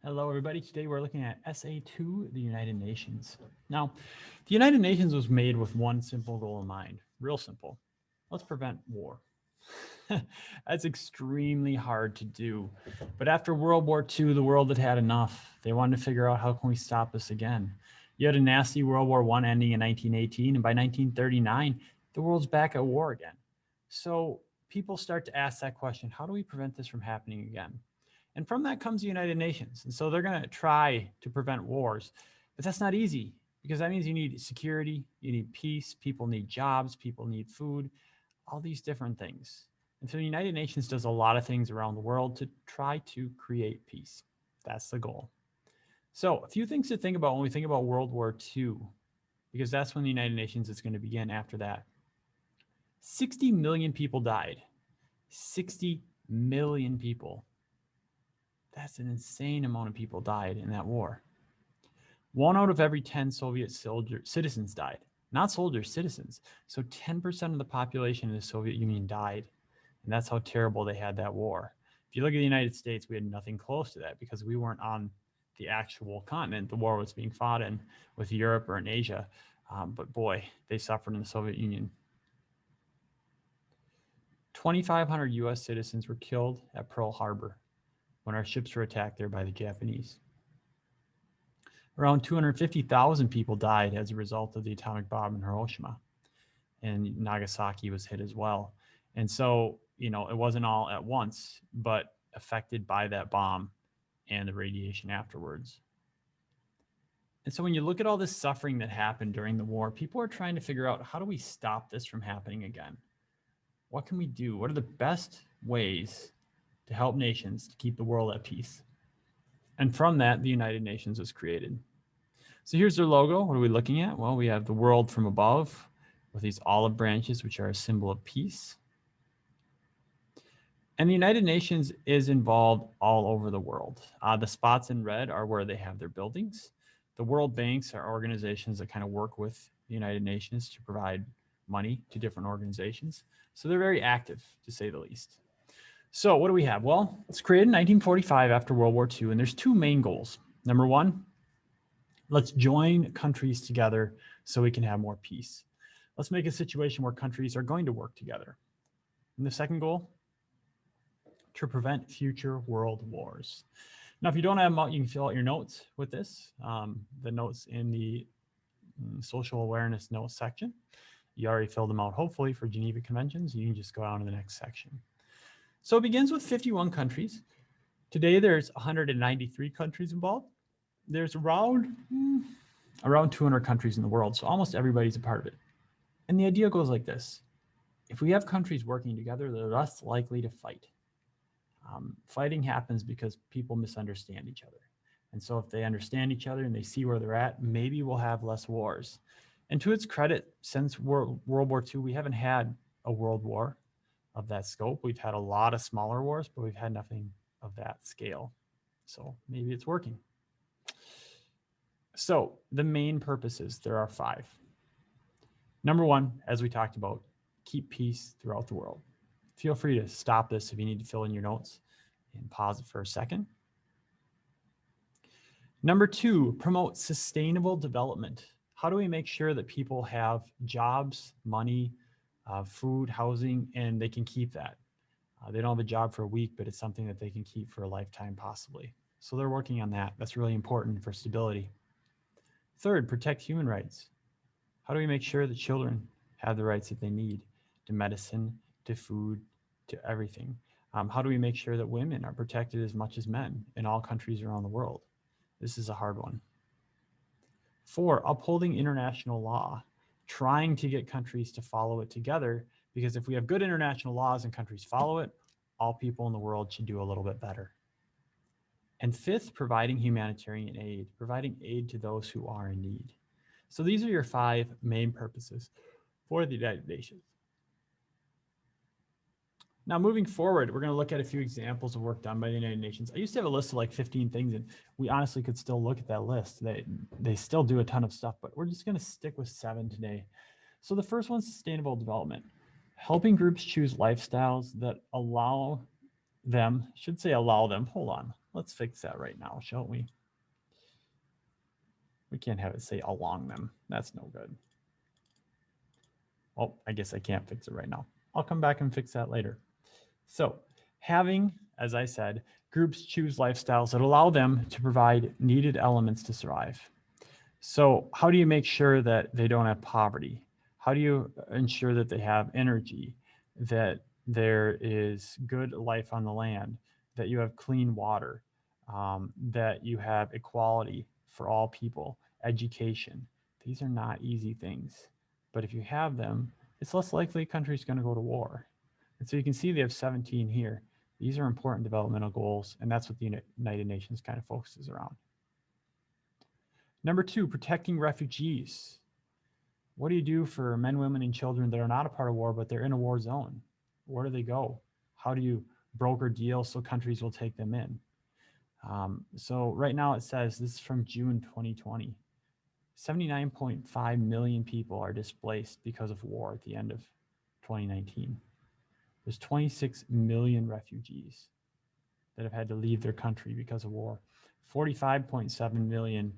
Hello, everybody. Today we're looking at SA2, the United Nations. Now, the United Nations was made with one simple goal in mind, real simple. Let's prevent war. That's extremely hard to do. But after World War II, the world had had enough. They wanted to figure out how can we stop this again. You had a nasty World War I ending in 1918, and by 1939, the world's back at war again. So people start to ask that question, how do we prevent this from happening again? And from that comes the United Nations. And so they're going to try to prevent wars, but that's not easy because that means you need security, you need peace, people need jobs, people need food, all these different things. And so the United Nations does a lot of things around the world to try to create peace. That's the goal. So a few things to think about when we think about World War II, because that's when the United Nations is going to begin after that. 60 million people died. 60 million people. That's an insane amount of people died in that war. 1 out of every 10 Soviet citizens died. Not soldiers, citizens. So 10% of the population in the Soviet Union died. And that's how terrible they had that war. If you look at the United States, we had nothing close to that because we weren't on the actual continent the war was being fought in with Europe or in Asia. But boy, they suffered in the Soviet Union. 2,500 US citizens were killed at Pearl Harbor when our ships were attacked there by the Japanese. Around 250,000 people died as a result of the atomic bomb in Hiroshima, and Nagasaki was hit as well. And so, it wasn't all at once, but affected by that bomb and the radiation afterwards. And so when you look at all this suffering that happened during the war, people are trying to figure out, how do we stop this from happening again? What can we do? What are the best ways to help nations to keep the world at peace? And from that, the United Nations was created. So here's their logo. What are we looking at? Well, we have the world from above with these olive branches, which are a symbol of peace. And the United Nations is involved all over the world. The spots in red are where they have their buildings. The World Banks are organizations that kind of work with the United Nations to provide money to different organizations. So they're very active, to say the least. So what do we have? Well, it's created in 1945 after World War II, and there's two main goals. Number one, let's join countries together so we can have more peace. Let's make a situation where countries are going to work together. And the second goal, to prevent future world wars. Now, if you don't have them out, you can fill out your notes with this. The notes in the social awareness notes section. You already filled them out, hopefully, for Geneva Conventions. You can just go on to the next section. So it begins with 51 countries. Today, there's 193 countries involved. There's around 200 countries in the world, so almost everybody's a part of it. And the idea goes like this. If we have countries working together, they're less likely to fight. Fighting happens because people misunderstand each other. And so if they understand each other and they see where they're at, maybe we'll have less wars. And to its credit, since World War II, we haven't had a world war of that scope. We've had a lot of smaller wars, but we've had nothing of that scale. So maybe it's working. So the main purposes, there are 5. Number one, as we talked about, keep peace throughout the world. Feel free to stop this if you need to fill in your notes and pause it for a second. Number 2, promote sustainable development. How do we make sure that people have jobs, money, food, housing, and they can keep that? They don't have a job for a week, but it's something that they can keep for a lifetime possibly. So they're working on that. That's really important for stability. Third, protect human rights. How do we make sure that children have the rights that they need to medicine, to food, to everything? How do we make sure that women are protected as much as men in all countries around the world? This is a hard one. 4, upholding international law, trying to get countries to follow it together, because if we have good international laws and countries follow it, all people in the world should do a little bit better. And 5th, providing humanitarian aid, providing aid to those who are in need. So these are your 5 main purposes for the United Nations. Now, moving forward, we're going to look at a few examples of work done by the United Nations. I used to have a list of like 15 things, and we honestly could still look at that list. They still do a ton of stuff, but we're just going to stick with 7 today. So the first one's sustainable development, helping groups choose lifestyles that allow them, hold on, Let's fix that right now, shall we? We can't have it say along them. That's no good. Oh, I guess I can't fix it right now. I'll come back and fix that later. So having, as I said, groups choose lifestyles that allow them to provide needed elements to survive. So how do you make sure that they don't have poverty? How do you ensure that they have energy, that there is good life on the land, that you have clean water, that you have equality for all people, education? These are not easy things. But if you have them, it's less likely a country is going to go to war. And so you can see they have 17 here. These are important developmental goals, and that's what the United Nations kind of focuses around. Number 2, protecting refugees. What do you do for men, women, and children that are not a part of war, but they're in a war zone? Where do they go? How do you broker deals so countries will take them in? So right now it says, this is from June 2020, 79.5 million people are displaced because of war at the end of 2019. There's 26 million refugees that have had to leave their country because of war. 45.7 million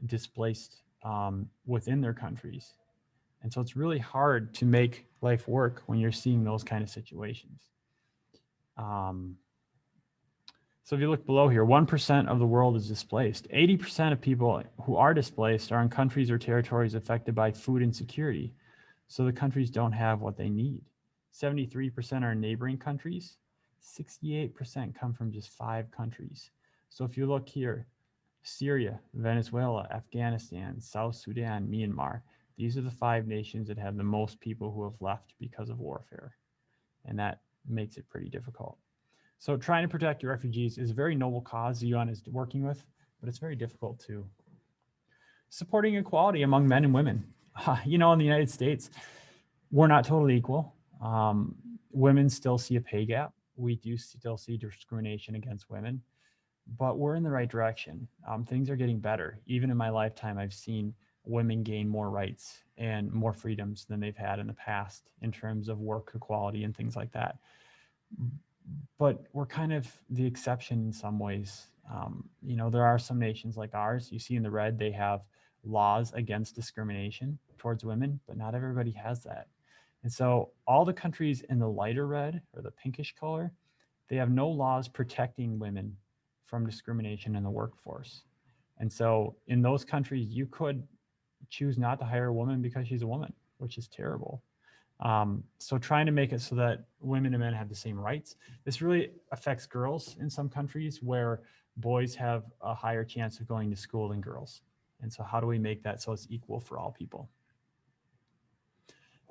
displaced within their countries. And so it's really hard to make life work when you're seeing those kind of situations. So if you look below here, 1% of the world is displaced. 80% of people who are displaced are in countries or territories affected by food insecurity. So the countries don't have what they need. 73% are in neighboring countries. 68% come from just 5 countries. So if you look here, Syria, Venezuela, Afghanistan, South Sudan, Myanmar, these are the 5 nations that have the most people who have left because of warfare. And that makes it pretty difficult. So trying to protect your refugees is a very noble cause the UN is working with, but it's very difficult too. Supporting equality among men and women. You know, in the United States, we're not totally equal. Women still see a pay gap. We do still see discrimination against women, but we're in the right direction. Things are getting better. Even in my lifetime, I've seen women gain more rights and more freedoms than they've had in the past in terms of work equality and things like that. But we're kind of the exception in some ways. You know, there are some nations like ours, you see in the red, they have laws against discrimination towards women, but not everybody has that. And so all the countries in the lighter red or the pinkish color, they have no laws protecting women from discrimination in the workforce. And so in those countries, you could choose not to hire a woman because she's a woman, which is terrible. So trying to make it so that women and men have the same rights. This really affects girls in some countries where boys have a higher chance of going to school than girls. And so how do we make that so it's equal for all people?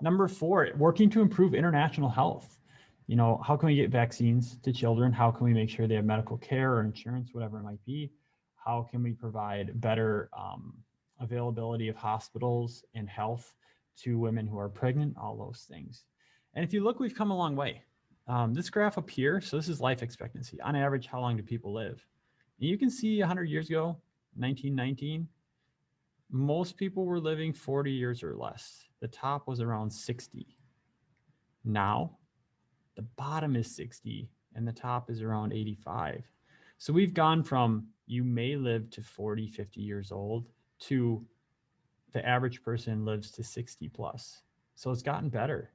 Number 4, working to improve international health. You know, how can we get vaccines to children? How can we make sure they have medical care or insurance, whatever it might be? How can we provide better availability of hospitals and health to women who are pregnant? All those things. And if you look, we've come a long way. This graph up here, so this is life expectancy. On average, how long do people live? And you can see 100 years ago, 1919, most people were living 40 years or less. The top was around 60. Now, the bottom is 60 and the top is around 85. So we've gone from you may live to 40, 50 years old to the average person lives to 60 plus. So it's gotten better.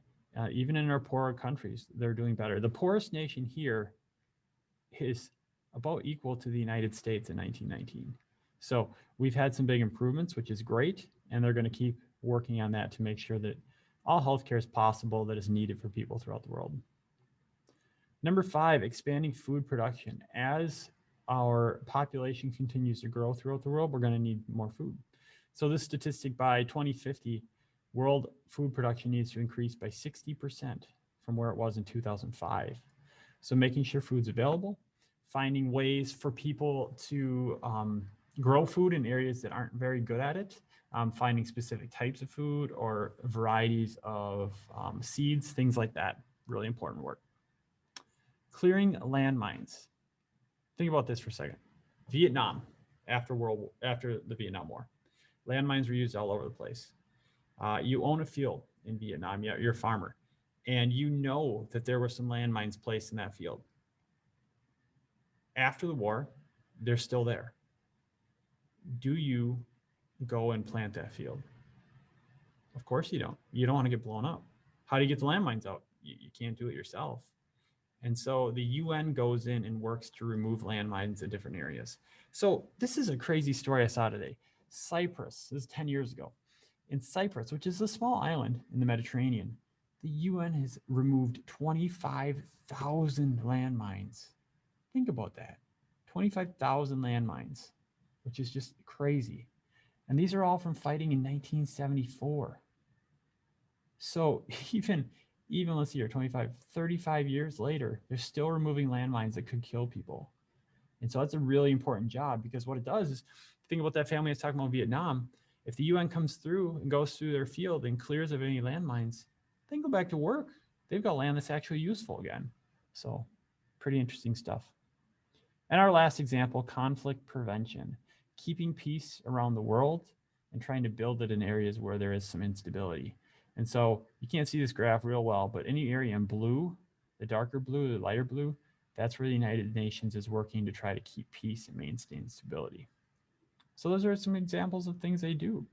Even in our poorer countries, they're doing better. The poorest nation here is about equal to the United States in 1919. So we've had some big improvements, which is great. And they're going to keep working on that to make sure that all healthcare is possible that is needed for people throughout the world. Number 5, expanding food production. As our population continues to grow throughout the world, we're going to need more food. So this statistic, by 2050, world food production needs to increase by 60% from where it was in 2005. So making sure food's available, finding ways for people to grow food in areas that aren't very good at it, finding specific types of food or varieties of seeds, things like that. Really important work. Clearing landmines. Think about this for a second. Vietnam, after the Vietnam War, landmines were used all over the place. You own a field in Vietnam, you're a farmer, and you know that there were some landmines placed in that field. After the war, they're still there. Do you go and plant that field? Of course you don't. You don't want to get blown up. How do you get the landmines out? You can't do it yourself. And so the UN goes in and works to remove landmines in different areas. So this is a crazy story I saw today. Cyprus, this is 10 years ago. In Cyprus, which is a small island in the Mediterranean, the UN has removed 25,000 landmines. Think about that. 25,000 landmines, which is just crazy. And these are all from fighting in 1974. So even let's see here, 35 years later, they're still removing landmines that could kill people. And so that's a really important job, because what it does is, think about that family I was talking about in Vietnam. If the UN comes through and goes through their field and clears of any landmines, they can go back to work. They've got land that's actually useful again. So pretty interesting stuff. And our last example, conflict prevention, keeping peace around the world and trying to build it in areas where there is some instability. And so you can't see this graph real well, but any area in blue, the darker blue, the lighter blue, that's where the United Nations is working to try to keep peace and maintain stability. So those are some examples of things they do.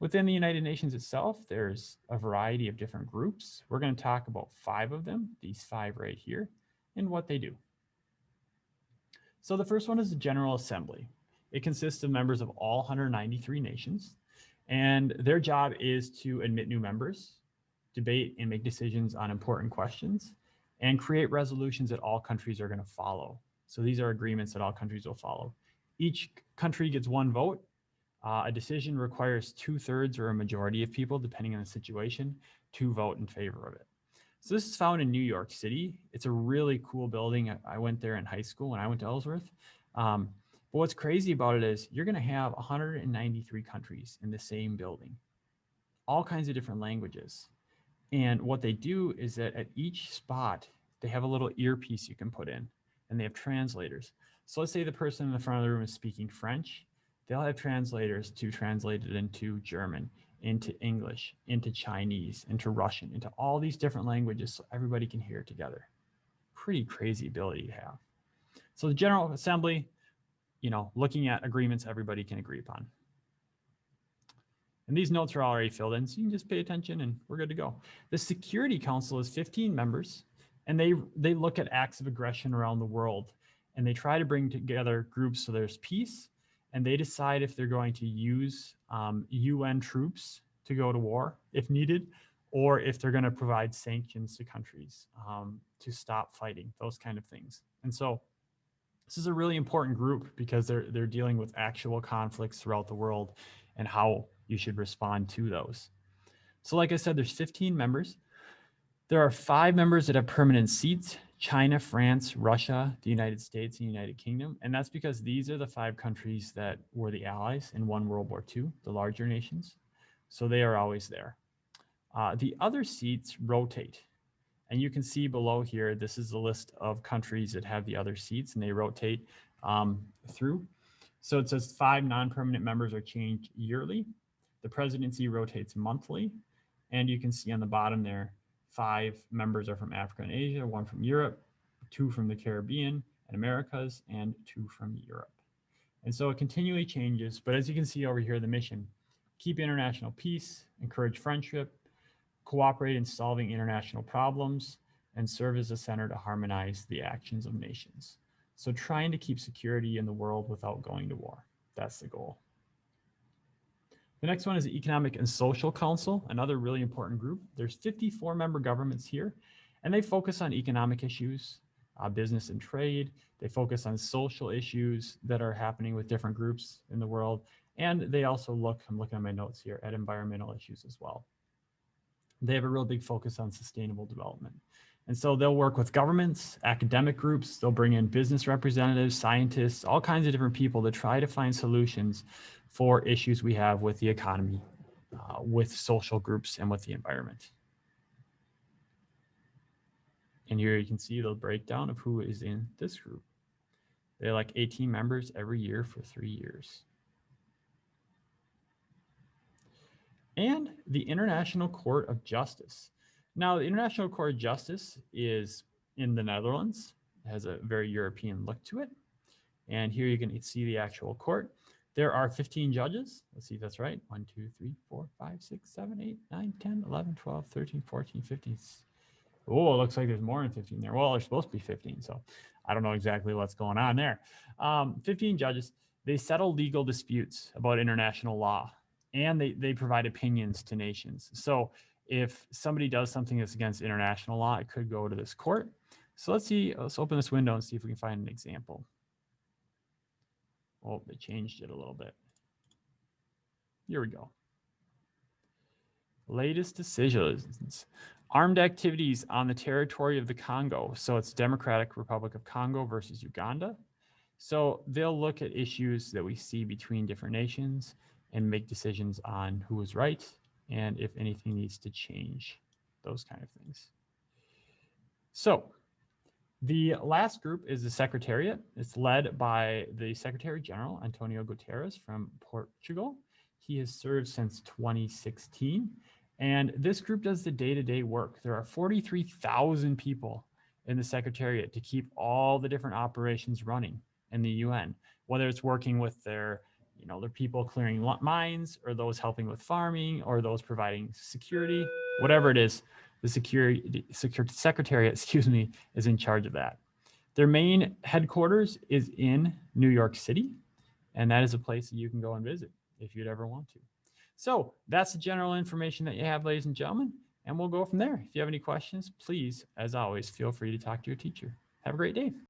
Within the United Nations itself, there's a variety of different groups. We're going to talk about 5 of them, these 5 right here, and what they do. So the first one is the General Assembly. It consists of members of all 193 nations, and their job is to admit new members, debate and make decisions on important questions, and create resolutions that all countries are going to follow. So these are agreements that all countries will follow. Each country gets 1 vote. A decision requires 2/3 or a majority of people, depending on the situation, to vote in favor of it. So this is found in New York City. It's a really cool building. I went there in high school when I went to Ellsworth. But what's crazy about it is you're going to have 193 countries in the same building, all kinds of different languages. And what they do is that at each spot, they have a little earpiece you can put in, and they have translators. So let's say the person in the front of the room is speaking French. They'll have translators to translate it into German, into English, into Chinese, into Russian, into all these different languages so everybody can hear it together. Pretty crazy ability to have. So the General Assembly, looking at agreements everybody can agree upon. And these notes are already filled in, so you can just pay attention and we're good to go. The Security Council is 15 members, and they look at acts of aggression around the world, and they try to bring together groups so there's peace, and they decide if they're going to use UN troops to go to war if needed, or if they're going to provide sanctions to countries to stop fighting, those kind of things. And so this is a really important group because they're dealing with actual conflicts throughout the world and how you should respond to those. So like I said, there's 15 members. There are 5 members that have permanent seats: China, France, Russia, the United States, and United Kingdom. And that's because these are the 5 countries that were the allies and won World War II, the larger nations. So they are always there. The other seats rotate. And you can see below here, this is the list of countries that have the other seats, and they rotate through. So it says 5 non-permanent members are changed yearly. The presidency rotates monthly. And you can see on the bottom there, 5 members are from Africa and Asia, 1 from Europe, 2 from the Caribbean and Americas, and 2 from Europe. And so it continually changes. But as you can see over here, the mission: keep international peace, encourage friendship, cooperate in solving international problems, and serve as a center to harmonize the actions of nations. So trying to keep security in the world without going to war. That's the goal. The next one is the Economic and Social Council, another really important group. There's 54 member governments here, and they focus on economic issues, business and trade. They focus on social issues that are happening with different groups in the world. And they also look, I'm looking at my notes here, at environmental issues as well. They have a real big focus on sustainable development. And so they'll work with governments, academic groups, they'll bring in business representatives, scientists, all kinds of different people to try to find solutions for issues we have with the economy, with social groups, and with the environment. And here you can see the breakdown of who is in this group. They're like 18 members every year for 3 years. And the International Court of Justice. Now, the International Court of Justice is in the Netherlands. It has a very European look to it. And here you can see the actual court. There are 15 judges. Let's see if that's right. 1, 2, 3, 4, 5, 6, 7, 8, 9, 10, 11, 12, 13, 14, 15. Oh, it looks like there's more than 15 there. Well, there's supposed to be 15. So I don't know exactly what's going on there. 15 judges. They settle legal disputes about international law, and they provide opinions to nations. So if somebody does something that's against international law, it could go to this court. So let's open this window and see if we can find an example. Oh, they changed it a little bit. Here we go. Latest decisions. Armed activities on the territory of the Congo. So it's Democratic Republic of Congo versus Uganda. So they'll look at issues that we see between different nations and make decisions on who is right and if anything needs to change, those kind of things. So the last group is the Secretariat. It's led by the Secretary General, Antonio Guterres from Portugal. He has served since 2016. And this group does the day-to-day work. There are 43,000 people in the Secretariat to keep all the different operations running in the UN, whether it's working with their people clearing mines, or those helping with farming, or those providing security, whatever it is. The Secretariat, is in charge of that. Their main headquarters is in New York City, and that is a place that you can go and visit if you'd ever want to. So that's the general information that you have, ladies and gentlemen, and we'll go from there. If you have any questions, please, as always, feel free to talk to your teacher. Have a great day.